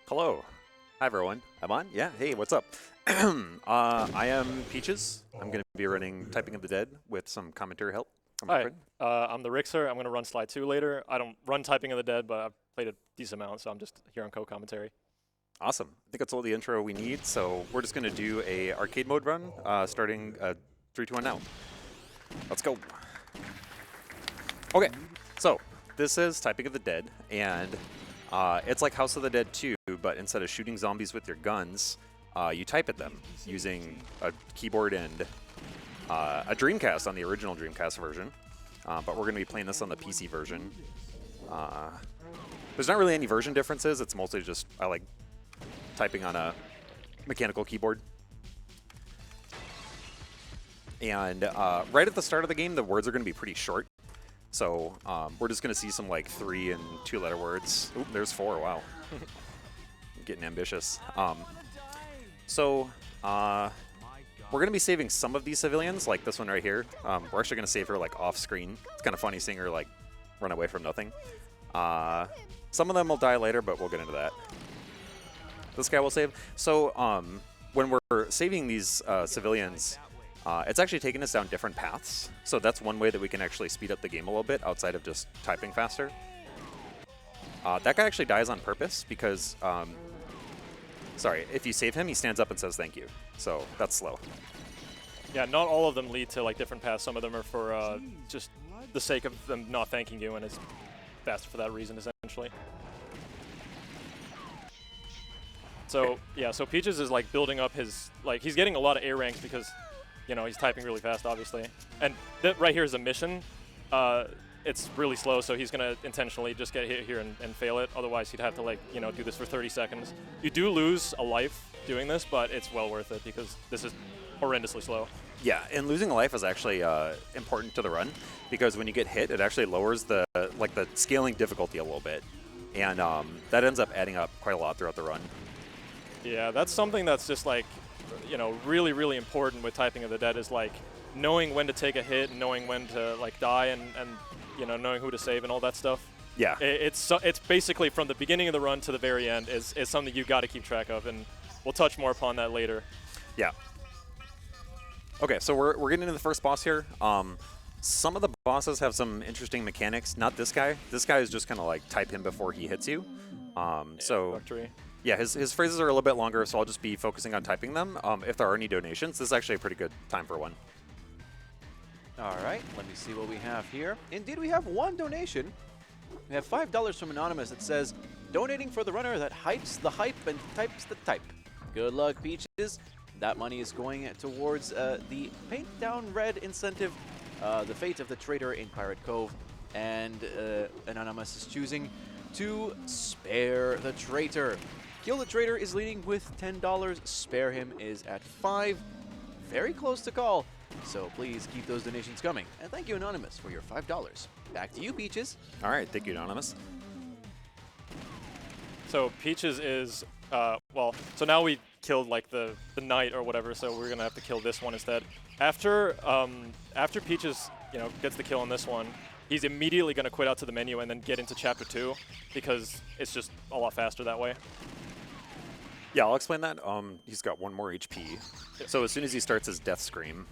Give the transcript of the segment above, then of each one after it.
Hello. Hi, everyone. I'm on? Yeah. Hey, what's up? I am Peaches. I'm going to be running Typing of the Dead with some commentary help from my Hi, friend. I'm the Rixer. I'm going to run Slide 2 later. I don't run Typing of the Dead, but I've played a decent amount, so I'm just here on co-commentary. Awesome. I think that's all the intro we need, so we're just going to do a arcade mode run starting 3, 2, 1 now. Let's go. Okay, so this is Typing of the Dead, and it's like House of the Dead 2, but instead of shooting zombies with your guns, you type at them using a keyboard and a Dreamcast on the original Dreamcast version. But we're going to be playing this on the PC version. There's not really any version differences. It's mostly just I like typing on a mechanical keyboard. And right at the start of the game, the words are going to be pretty short. So we're just going to see some like 3 and 2-letter words. Oop, there's 4. Wow. Getting ambitious. We're going to be saving some of these civilians, like this one right here. We're actually going to save her like off screen. It's kind of funny seeing her like run away from nothing. Some of them will die later, but we'll get into that. This guy will save. So when we're saving these civilians, it's actually taking us down different paths. So that's one way that we can actually speed up the game a little bit outside of just typing faster. That guy actually dies on purpose because, sorry, if you save him, he stands up and says thank you. So that's slow. Yeah, not all of them lead to like different paths. Some of them are for just the sake of them not thanking you, and it's faster for that reason, essentially. So yeah, so Peaches is like building up his he's getting a lot of A ranks because, you know, he's typing really fast, obviously. And right here is a mission. It's really slow, so he's gonna intentionally just get hit here and fail it. Otherwise, he'd have to like, you know, do this for 30 seconds. You do lose a life doing this, but it's well worth it because this is horrendously slow. Yeah, and losing a life is actually important to the run because when you get hit, it actually lowers the scaling difficulty a little bit, and that ends up adding up quite a lot throughout the run. Yeah, that's something that's just like, you know, really, really important with Typing of the Dead is like knowing when to take a hit, knowing when to like die, and you know, knowing who to save and all that stuff. Yeah. It's basically from the beginning of the run to the very end is something you got to keep track of, and we'll touch more upon that later. Yeah. Okay, so we're getting into the first boss here. Some of the bosses have some interesting mechanics. Not this guy. This guy is just kind of like type him before he hits you. Yeah, his phrases are a little bit longer, so I'll just be focusing on typing them. If there are any donations, this is actually a pretty good time for one. All right, let me see what we have here. Indeed, we have one donation. We have $5 from Anonymous that says, donating for the runner that hypes the hype and types the type. Good luck, Peaches. That money is going towards the Paint Down Red incentive, the fate of the traitor in Pirate Cove, and Anonymous is choosing to spare the traitor. Kill the Traitor is leading with $10. Spare him is at 5. Very close to call. So please keep those donations coming. And thank you, Anonymous, for your $5. Back to you, Peaches. All right, thank you, Anonymous. So Peaches is, well, so now we killed like the knight or whatever, so we're going to have to kill this one instead. After Peaches, you know, gets the kill on this one, he's immediately going to quit out to the menu and then get into Chapter 2 because it's just a lot faster that way. Yeah, I'll explain that. He's got 1 more HP. Yep. So as soon as he starts his death scream.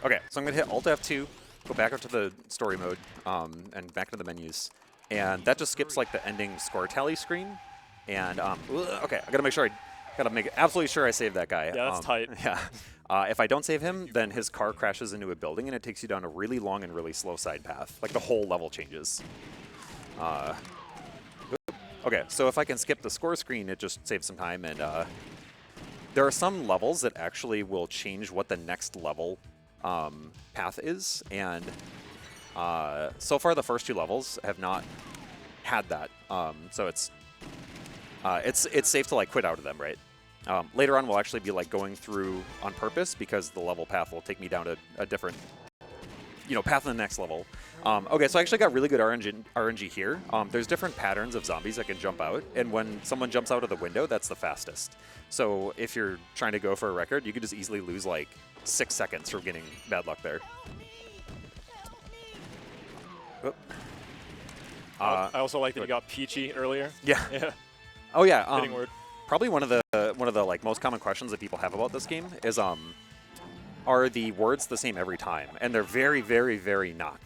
Okay, so I'm going to hit Alt F2, go back up to the story mode, and back into the menus. And that just skips like the ending score tally screen. And, okay, I got to make sure make absolutely sure I save that guy. Yeah, that's tight. Yeah. If I don't save him, then his car crashes into a building and it takes you down a really long and really slow side path. Like the whole level changes. Okay, so if I can skip the score screen, it just saves some time. And there are some levels that actually will change what the next level path is. And so far, the first 2 levels have not had that. So it's safe to like quit out of them, right? Later on, we'll actually be like going through on purpose because the level path will take me down to a different, you know, path in the next level. Okay, so I actually got really good RNG here. There's different patterns of zombies that can jump out, and when someone jumps out of the window, that's the fastest. So if you're trying to go for a record, you could just easily lose like 6 seconds from getting bad luck there. Oop. I also like that you got peachy earlier. Yeah. Yeah. Oh yeah. Fitting word. Probably one of the like most common questions that people have about this game is are the words the same every time? And they're very, very, very not.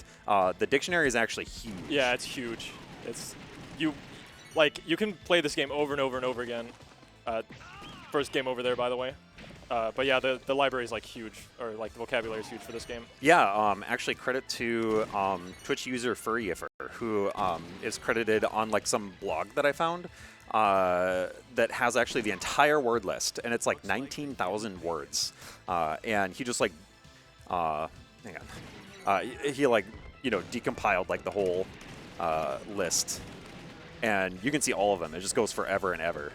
The dictionary is actually huge. Yeah, it's huge. It's you can play this game over and over and over again. First game over there, by the way. But yeah, the library is like huge, or like the vocabulary is huge for this game. Yeah, actually credit to Twitch user Furryifer, who is credited on like some blog that I found that has actually the entire word list, and it's like 19,000 words. And he just like, hang on, he like, you know, decompiled like the whole list, and you can see all of them. It just goes forever and ever,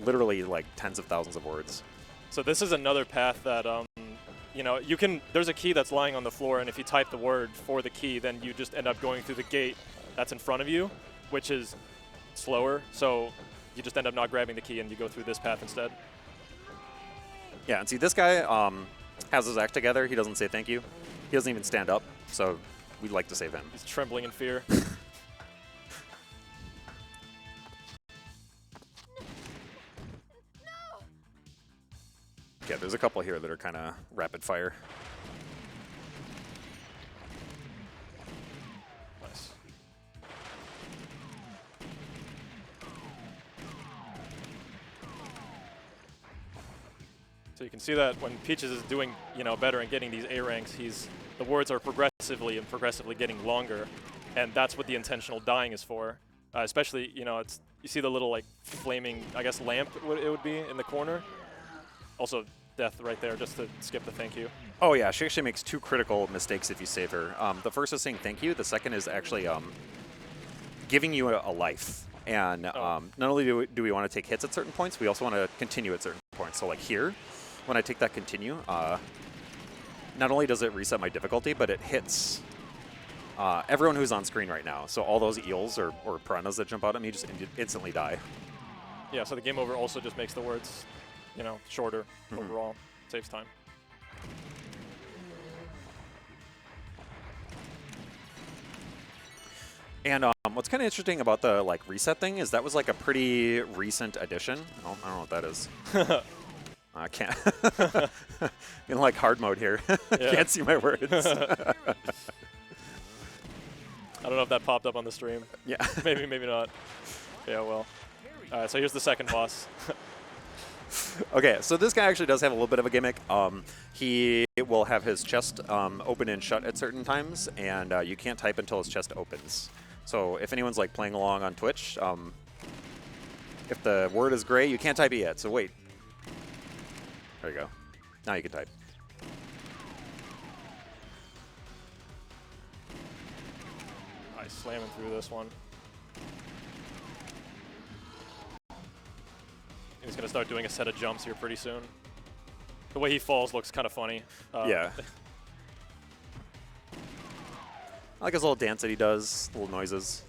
literally like tens of thousands of words. So this is another path that, you know, there's a key that's lying on the floor, and if you type the word for the key, then you just end up going through the gate that's in front of you, which is slower. So you just end up not grabbing the key, and you go through this path instead. Yeah, and see, this guy has his act together. He doesn't say thank you. He doesn't even stand up, so we'd like to save him. He's trembling in fear. Yeah, there's a couple here that are kind of rapid fire. Nice. So you can see that when Peaches is doing, you know, better and getting these A ranks, the words are progressively getting longer, and that's what the intentional dying is for. Especially, you know, you see the little like flaming, I guess, lamp it would be in the corner. Also, death right there, just to skip the thank you. Oh yeah, she actually makes two critical mistakes if you save her. The first is saying thank you. The second is actually giving you a life. And not only do we want to take hits at certain points, we also want to continue at certain points. So like here, when I take that continue, not only does it reset my difficulty, but it hits everyone who's on screen right now. So all those eels or piranhas that jump out at me just instantly die. Yeah, so the game over also just makes the words, you know, shorter overall. Saves time. And what's kind of interesting about the like reset thing is that was like a pretty recent addition. Oh, I don't know what that is. I can't. In like hard mode here. Can't see my words. I don't know if that popped up on the stream. Yeah. Maybe, maybe not. Yeah, well. All right, so here's the second boss. Okay, so this guy actually does have a little bit of a gimmick. He will have his chest open and shut at certain times, and you can't type until his chest opens. So if anyone's like playing along on Twitch, if the word is gray, you can't type it yet, so wait. There you go. Now you can type. Nice, slamming through this one. He's going to start doing a set of jumps here pretty soon. The way he falls looks kind of funny. Yeah. I like his little dance that he does, little noises.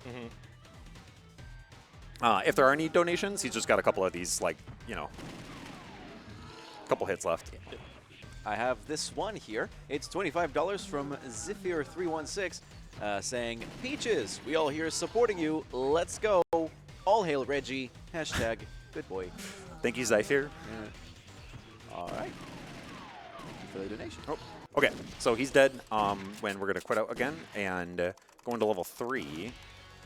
If there are any donations, he's just got a couple of these, like, you know, a couple hits left. I have this one here. It's $25 from Zephyr316 saying, Peaches, we all here supporting you. Let's go. All hail Reggie. Hashtag good boy. Thank you, Zypher. Yeah. All right. Thank you for the donation. Oh, okay. So he's dead when we're going to quit out again and go into level 3.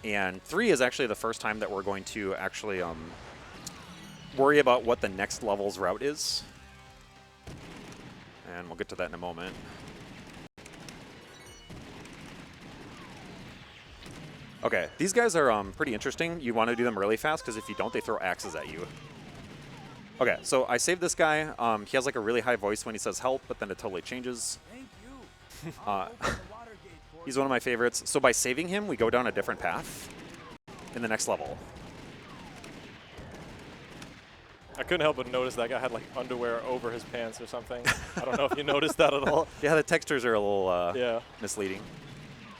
And 3 is actually the first time that we're going to actually worry about what the next level's route is. And we'll get to that in a moment. Okay, these guys are pretty interesting. You want to do them really fast, because if you don't, they throw axes at you. Okay, so I saved this guy. He has like a really high voice when he says help, but then it totally changes. He's one of my favorites. So by saving him, we go down a different path in the next level. I couldn't help but notice that guy had like underwear over his pants or something. I don't know if you noticed that at all. Yeah, the textures are a little misleading.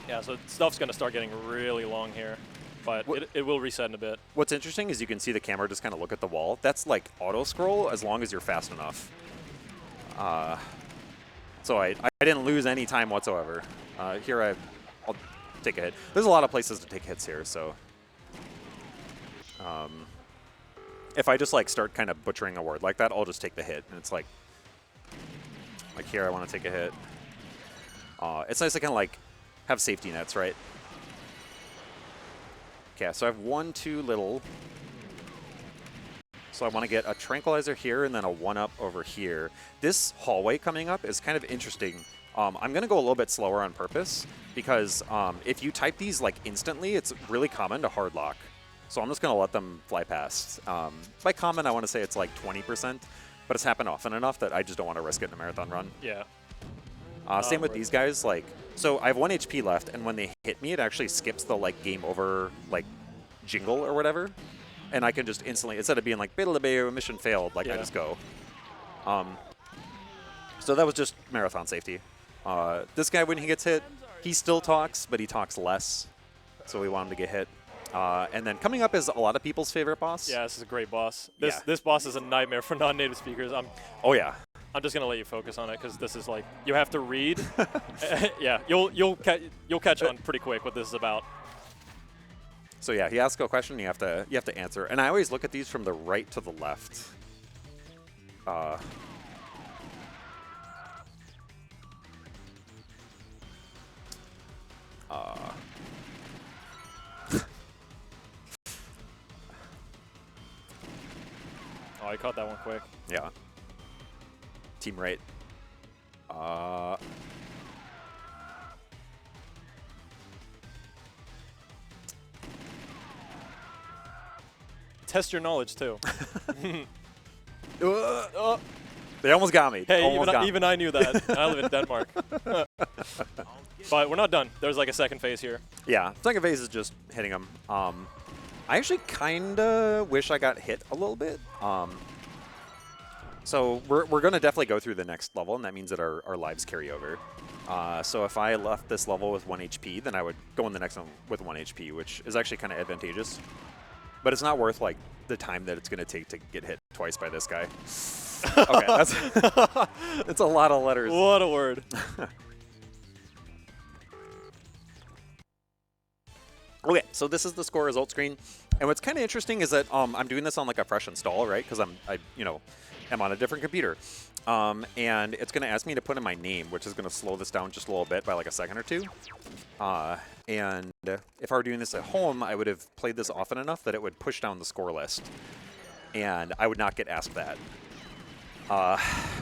Yeah, so stuff's going to start getting really long here, but it will reset in a bit. What's interesting is you can see the camera just kind of look at the wall. That's like auto-scroll as long as you're fast enough. So I didn't lose any time whatsoever. Here I'll take take a hit. There's a lot of places to take hits here, so if I just like start kind of butchering a word like that, I'll just take the hit, and it's like here I want to take a hit. It's nice to kind of like have safety nets, right? Okay, so I have 1, 2 little. So I want to get a tranquilizer here and then a 1-up over here. This hallway coming up is kind of interesting. I'm going to go a little bit slower on purpose because if you type these like instantly, it's really common to hard lock. So I'm just going to let them fly past. By common, I want to say it's like 20%, but it's happened often enough that I just don't want to risk it in a marathon run. Yeah. Same with these guys. Like, so I have 1 HP left, and when they hit me, it actually skips the like game over like jingle or whatever. And I can just instantly, instead of being like, mission failed, like I just go. So that was just marathon safety. This guy, when he gets hit, he still talks, but he talks less. So we want him to get hit. And then coming up is a lot of people's favorite boss. Yeah, this is a great boss. This boss is a nightmare for non-native speakers. Oh yeah. I'm just gonna let you focus on it because this is like you have to read. Yeah, you'll catch on pretty quick what this is about. So yeah, he asks a question, you have to answer. And I always look at these from the right to the left. Oh, I caught that one quick. Yeah. Team right. Test your knowledge too. They almost got me. Hey, almost even I knew that. I live in Denmark. But we're not done. There's like a second phase here. Yeah, second phase is just hitting them. I actually kind of wish I got hit a little bit. So we're going to definitely go through the next level, and that means that our lives carry over. So if I left this level with 1 HP, then I would go in the next one with 1 HP, which is actually kind of advantageous. But it's not worth like the time that it's going to take to get hit twice by this guy. Okay, that's a lot of letters. What a word. Okay, so this is the score result screen, and what's kind of interesting is that I'm doing this on like a fresh install, right? Because I'm on a different computer, and it's going to ask me to put in my name, which is going to slow this down just a little bit by like a second or two. And if I were doing this at home, I would have played this often enough that it would push down the score list, and I would not get asked that.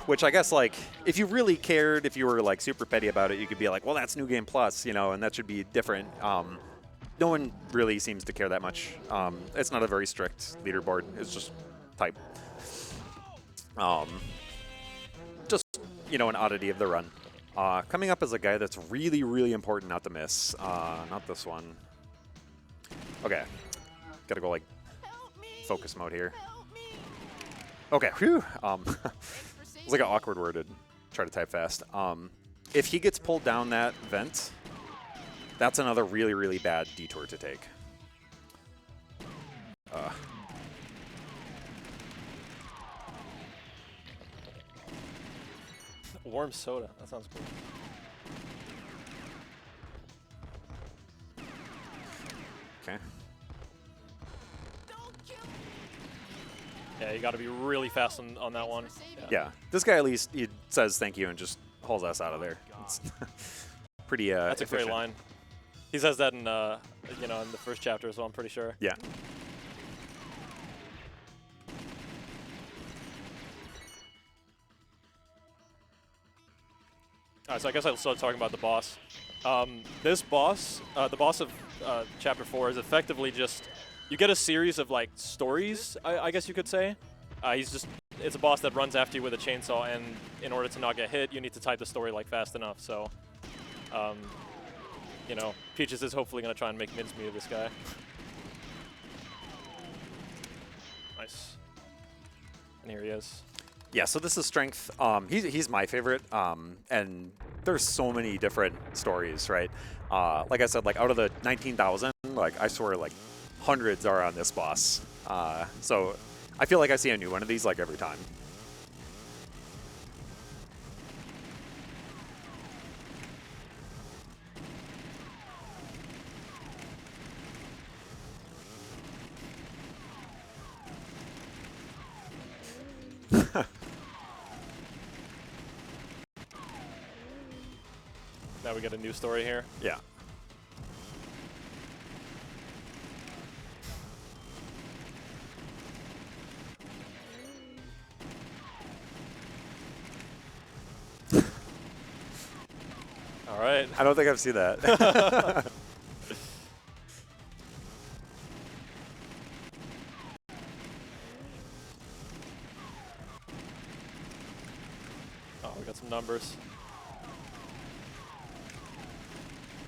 Which I guess, like, if you really cared, if you were like super petty about it, you could be like, well, that's New Game Plus, and that should be different. No one really seems to care that much. It's not a very strict leaderboard. It's just type. Just, an oddity of the run. Coming up is a guy that's really, really important not to miss. Not this one. Okay. Gotta go, like, focus mode here. Okay, whew. It's like an awkward word to try to type fast. If he gets pulled down that vent, that's another really, really bad detour to take. Warm soda. That sounds cool. Okay. Yeah, you got to be really fast on that one. Yeah. This guy at least he says thank you and just hauls us out of there. It's pretty That's efficient. a great line. He says that in in the first chapter as well, I'm pretty sure. Yeah. Alright, so I guess I'll start talking about the boss. This boss, the boss of Chapter 4 is effectively just, you get a series of like stories, I guess you could say. It's a boss that runs after you with a chainsaw, and in order to not get hit, you need to type the story like fast enough. So, Peaches is hopefully going to try and make mincemeat of this guy. Nice. And here he is. Yeah, so this is Strength. He's my favorite, and there's so many different stories, right? Like I said, like out of the 19,000, like I swear, like hundreds are on this boss. So I feel like I see a new one of these like every time. Now we get a new story here. Yeah. All right. I don't think I've seen that. Oh, we got some numbers.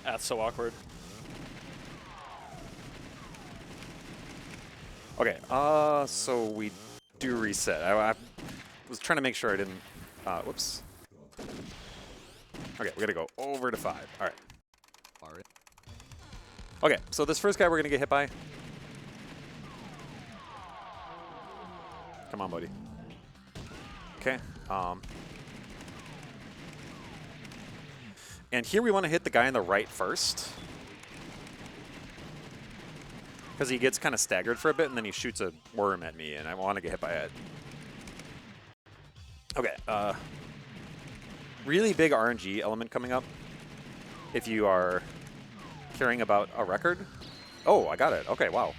That's so awkward. Okay, so we do reset. I was trying to make sure I didn't, whoops. Okay, we gotta go over to 5. All right. Okay, so this first guy we're gonna get hit by. Come on, buddy. Okay, and here we want to hit the guy on the right first. Because he gets kind of staggered for a bit, and then he shoots a worm at me, and I want to get hit by it. Okay, really big RNG element coming up if you are caring about a record. Oh, I got it. Okay, wow.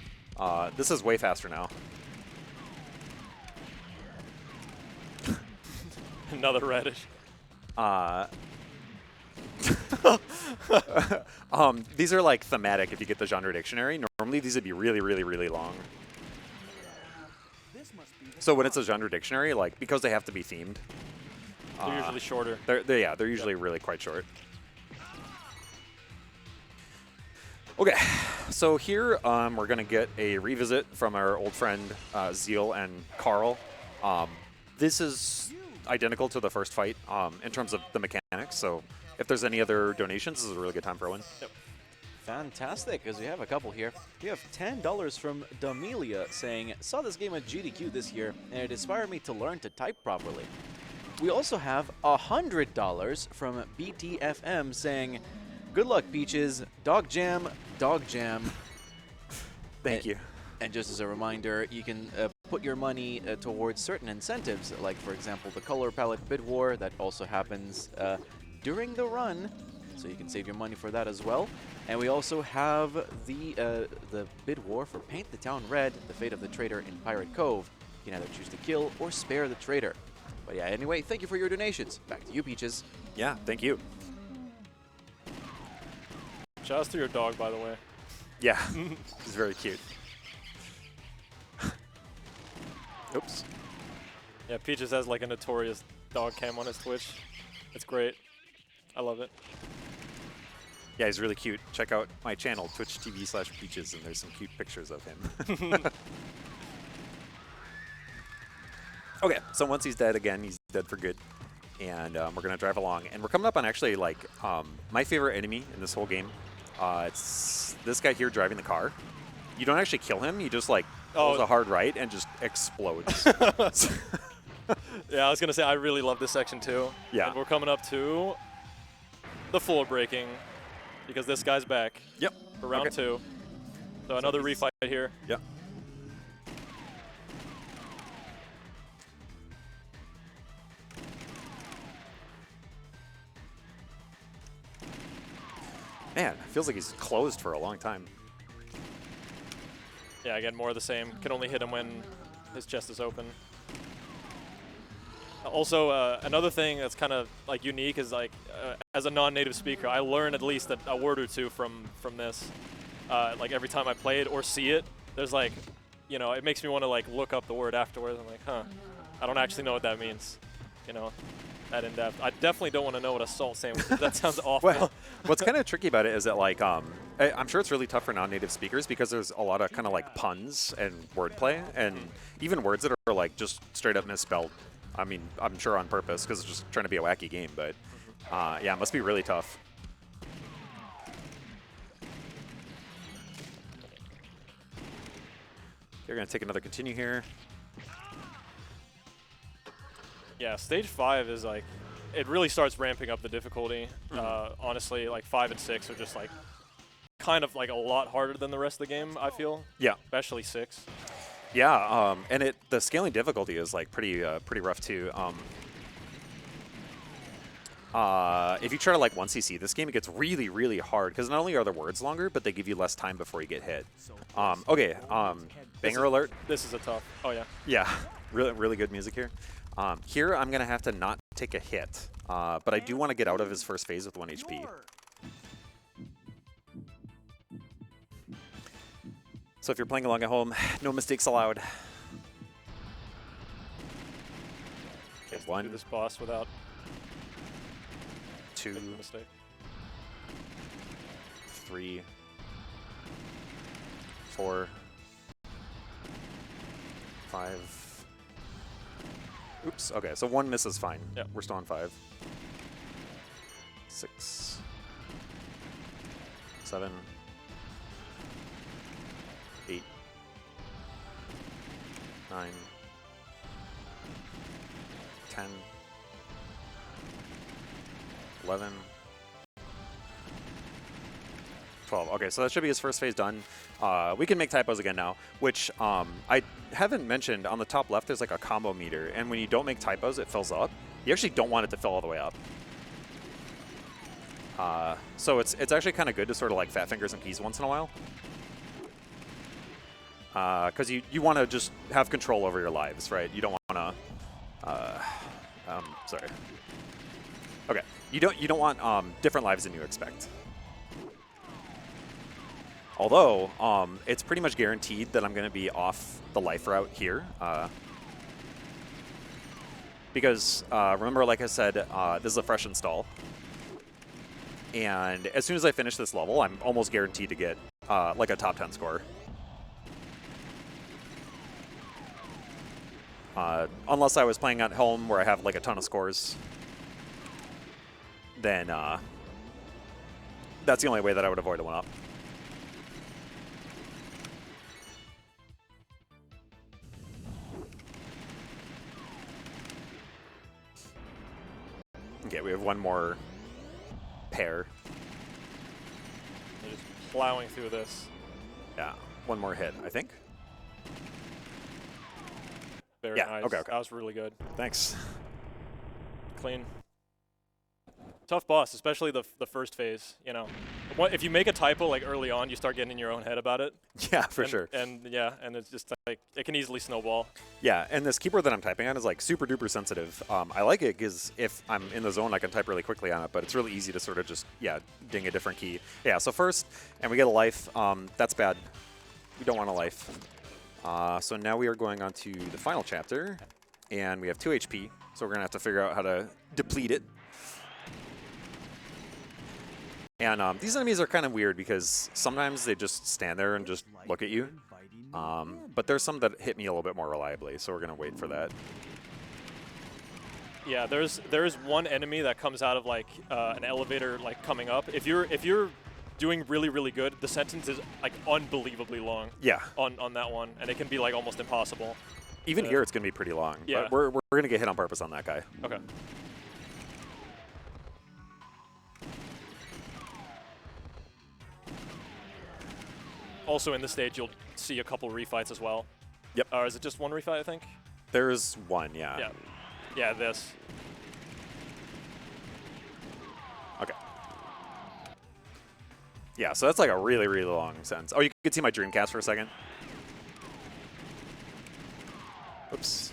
This is way faster now. Another reddish. These are like thematic if you get the genre dictionary. Normally these would be really, really, really long. So when it's a genre dictionary, like because they have to be themed, They're usually shorter. They're usually really quite short. Okay, so here we're gonna get a revisit from our old friend Zeal and Carl. This is identical to the first fight in terms of the mechanics. So if there's any other donations, this is a really good time for one. Yep. Fantastic, because we have a couple here. We have $10 from Damelia saying, saw this game at GDQ this year, and it inspired me to learn to type properly. We also have $100 from BTFM saying, good luck, Peaches. Dog jam, dog jam. Thank you. And just as a reminder, you can put your money towards certain incentives, like, for example, the color palette bid war that also happens during the run, so you can save your money for that as well. And we also have the bid war for Paint the Town Red, the fate of the traitor in Pirate Cove. You can either choose to kill or spare the traitor. But yeah, anyway, thank you for your donations. Back to you, Peaches. Yeah, thank you. Shout out to your dog, by the way. Yeah, he's very cute. Oops. Yeah, Peaches has like a notorious dog cam on his Twitch. It's great. I love it. Yeah, he's really cute. Check out my channel, twitch.tv/Peaches, and there's some cute pictures of him. Okay, so once he's dead again, he's dead for good. And we're going to drive along. And we're coming up on actually, like, my favorite enemy in this whole game. It's this guy here driving the car. You don't actually kill him. He just, like, pulls a hard right and just explodes. Yeah, I was going to say, I really love this section, too. Yeah. And we're coming up to the floor breaking because this guy's back. Yep. For round 2. So another refight here. Yep. Man, it feels like he's closed for a long time. Yeah, again, more of the same. Can only hit him when his chest is open. Also, another thing that's kind of like unique is like, as a non-native speaker, I learn at least a word or two from this. Like every time I play it or see it, there's like, you know, it makes me want to like look up the word afterwards. I'm like, huh, I don't actually know what that means. You know, that in depth. I definitely don't want to know what a salt sandwich is. That sounds awful. Well, what's kind of tricky about it is that like, I'm sure it's really tough for non-native speakers because there's a lot of kind of like puns and wordplay and even words that are like just straight up misspelled. I mean, I'm sure on purpose because it's just trying to be a wacky game, but yeah, it must be really tough. You're going to take another continue here. Yeah, stage 5 is like, it really starts ramping up the difficulty. Honestly, like 5 and 6 are just like, kind of like a lot harder than the rest of the game, I feel. Yeah. Especially 6. Yeah, and the scaling difficulty is like pretty rough too. If you try to like 1cc this game, it gets really hard because not only are the words longer, but they give you less time before you get hit. Okay, banger alert. This is a tough. Oh yeah. Yeah, really good music here. Here I'm gonna have to not take a hit, but I do want to get out of his first phase with 1 HP. So if you're playing along at home, no mistakes allowed. Okay, Do 1, this boss without 2, making a mistake. 3, 4, 5. Oops. Okay, so 1 miss is fine. Yep. We're still on 5. 6, 7, 8, 9, 10, 11, 12. Okay, so that should be his first phase done. We can make typos again now, which I haven't mentioned. On the top left, there's like a combo meter, and when you don't make typos, it fills up. You actually don't want it to fill all the way up. So it's actually kind of good to sort of like fat finger some keys once in a while. Because you want to just have control over your lives, right? You don't want to... sorry. Okay, you don't want different lives than you expect. Although, it's pretty much guaranteed that I'm going to be off the life route here. Because, remember, like I said, this is a fresh install. And as soon as I finish this level, I'm almost guaranteed to get, like, a top 10 score. Unless I was playing at home where I have, like, a ton of scores. Then, that's the only way that I would avoid a 1-up. Okay, we have one more pair. They're just plowing through this. Yeah, one more hit, I think. Very Yeah, nice. okay. That was really good. Thanks. Clean. Tough boss, especially the first phase, you know. If you make a typo like early on, you start getting in your own head about it. Yeah, for sure. And yeah, and it's just like, it can easily snowball. Yeah, and this keyboard that I'm typing on is like super duper sensitive. I like it because if I'm in the zone, I can type really quickly on it, but it's really easy to sort of just, yeah, ding a different key. Yeah, so first, and we get a life. That's bad. We don't want a life. So now we are going on to the final chapter, and we have 2 HP, so we're going to have to figure out how to deplete it. And these enemies are kind of weird because sometimes they just stand there and just look at you. But there's some that hit me a little bit more reliably, so we're going to wait for that. Yeah, there's one enemy that comes out of like an elevator like coming up. If you're doing really good, the sentence is like unbelievably long. Yeah. On that one, and it can be like almost impossible. Even here, it's going to be pretty long. Yeah. But we're going to get hit on purpose on that guy. Okay. Also in this stage, you'll see a couple refights as well. Yep. Or is it just one refight, I think? There's one, yeah. Yeah. Yeah, this. Okay. Yeah, so that's like a really long sentence. Oh, you could see my Dreamcast for a second. Oops.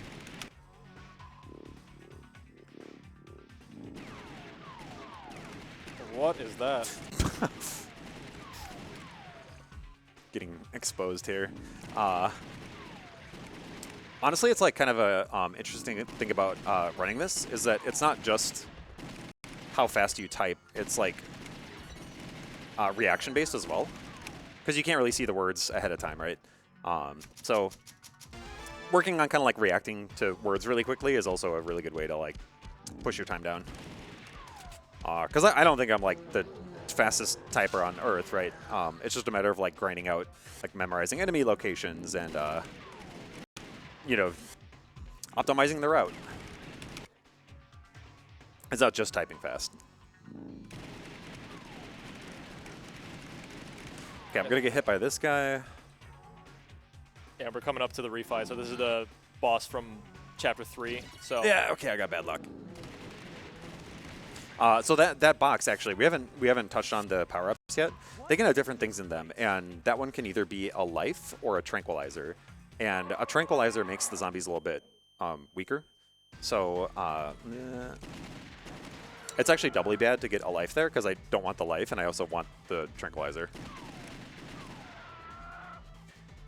What is that? Getting exposed here. Honestly, it's like kind of a interesting thing about running this is that it's not just how fast you type. It's like reaction based as well, because you can't really see the words ahead of time, right? So working on kind of like reacting to words really quickly is also a really good way to like push your time down. Because I don't think I'm like the fastest typer on Earth, right? It's just a matter of like grinding out, like memorizing enemy locations and, you know, optimizing the route. It's not just typing fast. Okay, I'm gonna get hit by this guy. Yeah, we're coming up to the refight, so this is the boss from Chapter 3. So Yeah, okay, I got bad luck. So that box, actually, we haven't touched on the power-ups yet. They can have different things in them, and that one can either be a life or a tranquilizer. And a tranquilizer makes the zombies a little bit weaker. So it's actually doubly bad to get a life there, because I don't want the life, and I also want the tranquilizer.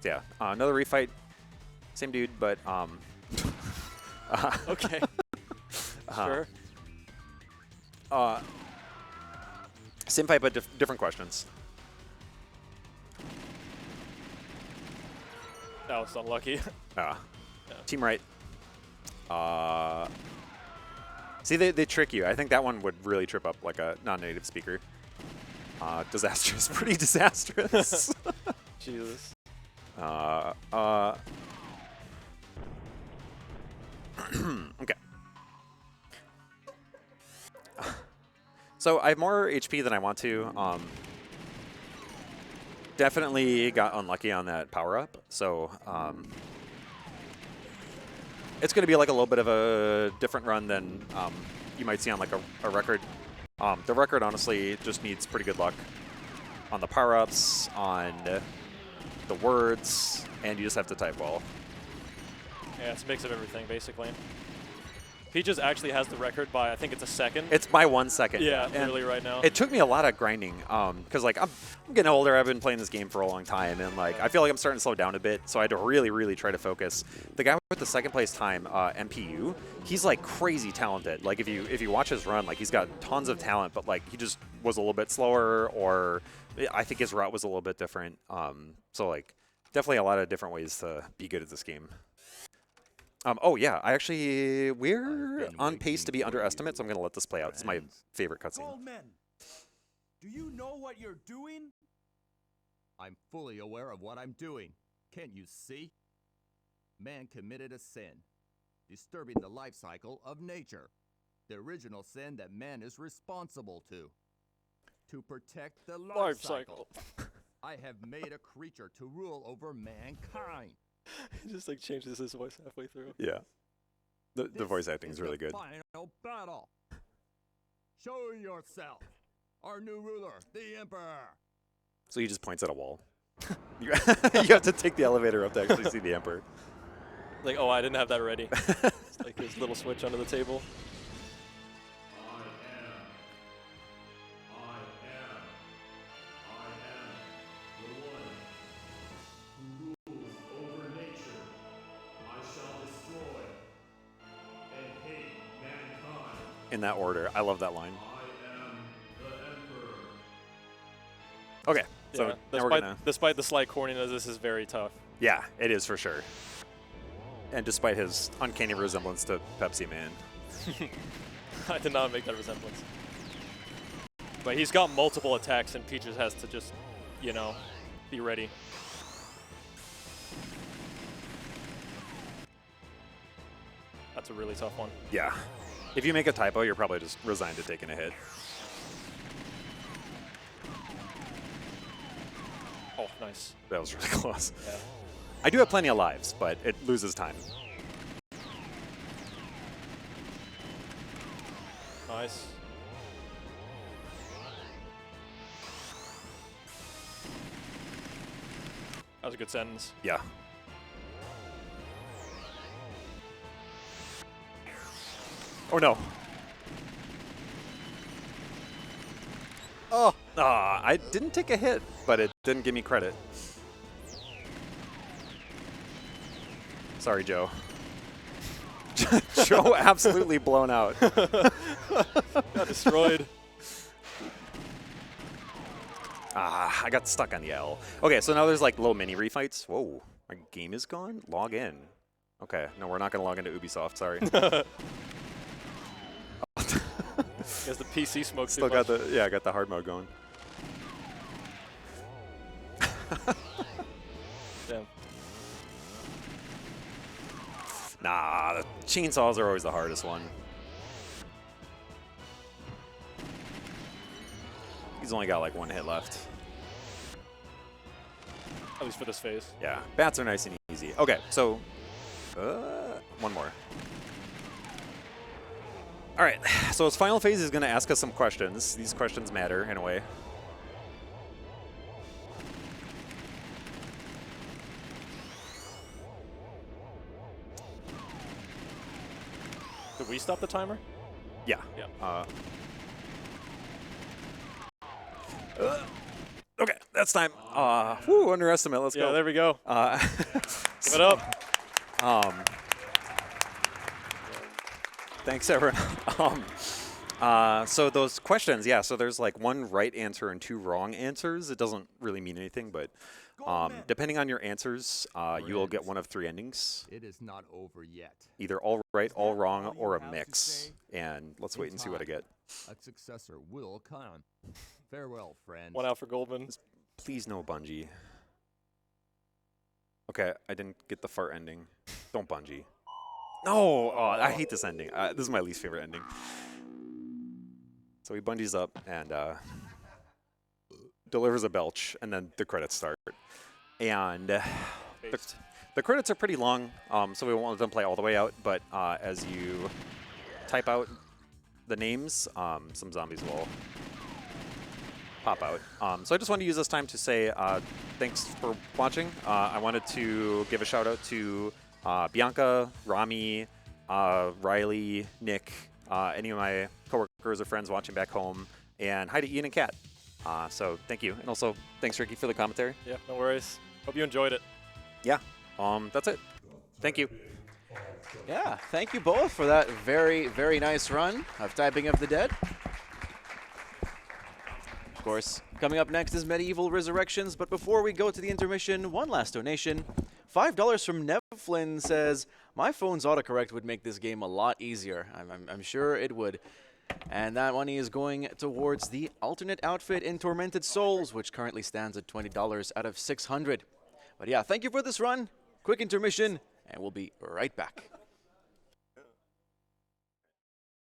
Yeah, another refight. Same dude, but... okay. Sure. Same fight, but different questions. That was unlucky. Yeah. Team right. See, they trick you. I think that one would really trip up like a non-native speaker. Disastrous. Pretty disastrous. Jesus. Okay. So I have more HP than I want to. Definitely got unlucky on that power-up. So it's going to be like a little bit of a different run than you might see on like a record. The record honestly just needs pretty good luck on the power-ups, on the words, and you just have to type well. Yeah, it's a mix of everything, basically. Peaches actually has the record by, I think it's a second. It's by 1 second. Yeah, and literally right now. It took me a lot of grinding, because like I'm getting older. I've been playing this game for a long time, and like I feel like I'm starting to slow down a bit. So I had to really, really try to focus. The guy with the second place time, MPU, he's like crazy talented. Like if you watch his run, like he's got tons of talent, but like he just was a little bit slower, or I think his route was a little bit different. So like definitely a lot of different ways to be good at this game. Oh yeah, we're on pace to be underestimated, so I'm gonna let this play out. It's my favorite cutscene. Old men, do you know what you're doing? I'm fully aware of what I'm doing. Can't you see? Man committed a sin, disturbing the life cycle of nature. The original sin that man is responsible to protect the life cycle. I have made a creature to rule over mankind. He just like changes his voice halfway through. Yeah, the voice acting is really good. Final battle. Show yourself, our new ruler, the Emperor. So he just points at a wall. You have to take the elevator up to actually see the Emperor. Like, oh, I didn't have that ready. It's like his little switch under the table. In that order. I love that line. Okay, so Yeah, now we're gonna... despite the slight corniness, this is very tough. Yeah, it is for sure. And despite his uncanny resemblance to Pepsi Man. I did not make that resemblance. But he's got multiple attacks, and Peaches has to just, you know, be ready. That's a really tough one. Yeah. If you make a typo, you're probably just resigned to taking a hit. Oh, nice. That was really close. Yeah. I do have plenty of lives, but it loses time. Nice. That was a good sentence. Yeah. Oh no. Oh, I didn't take a hit, but it didn't give me credit. Sorry, Joe. Joe absolutely blown out. Got destroyed. I got stuck on the L. Okay, so now there's like little mini refights. Whoa, my game is gone? Log in. Okay, no, we're not going to log into Ubisoft, sorry. Because the PC smokes Still got the, yeah, I got the hard mode going. Damn. Nah, the chainsaws are always the hardest one. He's only got like one hit left. At least for this phase. Yeah, bats are nice and easy. easy. Okay, so one more. All right, so its final phase is going to ask us some questions. These questions matter in a way. Did we stop the timer? Yeah. Yeah. Okay, that's time. Whew, underestimate. Let's Yeah, go. there we go. Give it up. Thanks, everyone. So those questions, yeah, so there's like one right answer and two wrong answers. It doesn't really mean anything, but depending on your answers, you will get one of three endings. It is not over yet. Either all right, all wrong, all you or a have to mix. say? And let's wait and see what I get. A successor will come. Farewell, friends. One out for Goldman. Please no Bungie. Okay, I didn't get the fart ending. Don't Bungie. No! Oh, I hate this ending. This is my least favorite ending. So he bungees up and delivers a belch, and then the credits start. And the credits are pretty long, so we won't let them play all the way out, but as you type out the names, some zombies will pop out. So I just wanted to use this time to say thanks for watching. I wanted to give a shout out to Bianca, Rami, Riley, Nick, any of my coworkers or friends watching back home, and hi to Ian and Kat. So thank you. And also thanks, Ricky, for the commentary. Yeah, no worries. Hope you enjoyed it. Yeah, that's it. Thank you. Yeah, thank you both for that very, very nice run of Typing of the Dead. Of course, coming up next is Medieval Resurrections, but before we go to the intermission, one last donation. $5 from Nev Flynn says, my phone's autocorrect would make this game a lot easier. I'm sure it would. And that money is going towards the alternate outfit in Tormented Souls, which currently stands at $20 out of $600. But yeah, thank you for this run. Quick intermission, and we'll be right back.